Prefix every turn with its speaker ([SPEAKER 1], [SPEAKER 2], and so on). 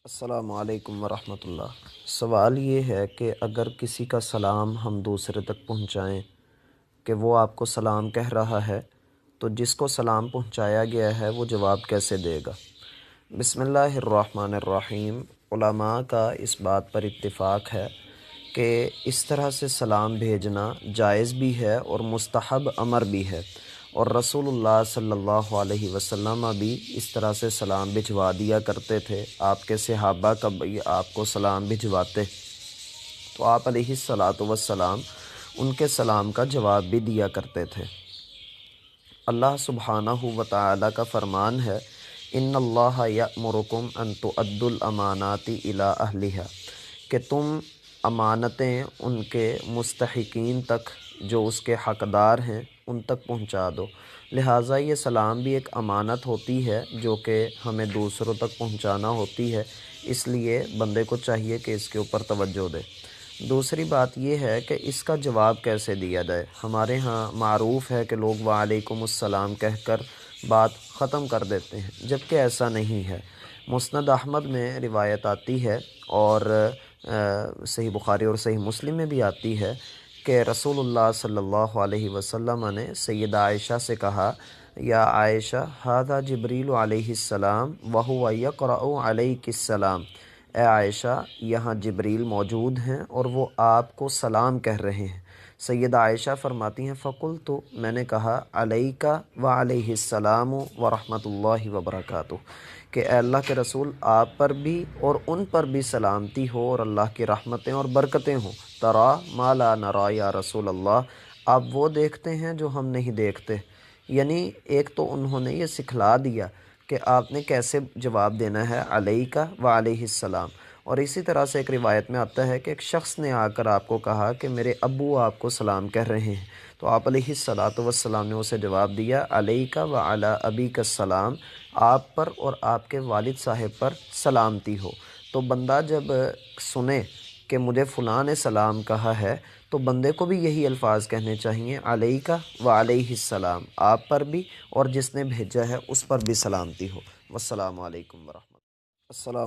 [SPEAKER 1] السلام علیکم ورحمۃ اللہ۔ سوال یہ ہے کہ اگر کسی کا سلام ہم دوسرے تک پہنچائیں کہ وہ آپ کو سلام کہہ رہا ہے تو جس کو سلام پہنچایا گیا ہے وہ جواب کیسے دے گا؟ بسم اللہ الرحمن الرحیم۔ علماء کا اس بات پر اتفاق ہے کہ اس طرح سے سلام بھیجنا جائز بھی ہے اور مستحب امر بھی ہے، اور رسول اللہ صلی اللہ علیہ وسلم بھی اس طرح سے سلام بھجوا دیا کرتے تھے۔ آپ کے صحابہ کبھی آپ کو سلام بھجواتے تو آپ علیہ الصلاۃ والسلام ان کے سلام کا جواب بھی دیا کرتے تھے۔ اللہ سبحانہ وتعالی کا فرمان ہے، ان اللہ یأمرکم ان تؤدوا الامانات الی اہلہا، کہ تم امانتیں ان کے مستحقین تک، جو اس کے حقدار ہیں، ان تک پہنچا دو۔ لہٰذا یہ سلام بھی ایک امانت ہوتی ہے جو کہ ہمیں دوسروں تک پہنچانا ہوتی ہے، اس لیے بندے کو چاہیے کہ اس کے اوپر توجہ دے۔ دوسری بات یہ ہے کہ اس کا جواب کیسے دیا جائے۔ ہمارے ہاں معروف ہے کہ لوگ وعلیکم السلام کہہ کر بات ختم کر دیتے ہیں، جبکہ ایسا نہیں ہے۔ مسند احمد میں روایت آتی ہے اور صحیح بخاری اور صحیح مسلم میں بھی آتی ہے کہ رسول اللہ صلی اللہ علیہ وسلم نے سیدہ عائشہ سے کہا، یا عائشہ ھذا جبریل علیہ السلام وہو یقرأ علیک السلام، اے عائشہ یہاں جبریل موجود ہیں اور وہ آپ کو سلام کہہ رہے ہیں۔ سیدہ عائشہ فرماتی ہیں، فقلت، میں نے کہا، علیک وعلیہ السلام ورحمۃ اللہ وبرکاتہ، کہ اے اللہ کے رسول آپ پر بھی اور ان پر بھی سلامتی ہو اور اللہ کی رحمتیں اور برکتیں ہوں۔ ترا ما لا نرا یا رسول اللہ، آپ وہ دیکھتے ہیں جو ہم نہیں دیکھتے۔ یعنی ایک تو انہوں نے یہ سکھلا دیا کہ آپ نے کیسے جواب دینا ہے، علیک وعلیہ السلام۔ اور اسی طرح سے ایک روایت میں آتا ہے کہ ایک شخص نے آ کر آپ کو کہا کہ میرے ابو آپ کو سلام کہہ رہے ہیں، تو آپ علیہ الصلاۃ والسلام نے اسے جواب دیا، علیک وعلی ابیک السلام، آپ پر اور آپ کے والد صاحب پر سلامتی ہو۔ تو بندہ جب سنے کہ مجھے فلاں نے سلام کہا ہے تو بندے کو بھی یہی الفاظ کہنے چاہیے، علیک وعلیہ السلام، آپ پر بھی اور جس نے بھیجا ہے اس پر بھی سلامتی ہو۔ والسلام علیکم ورحمۃ اللہ۔ السلام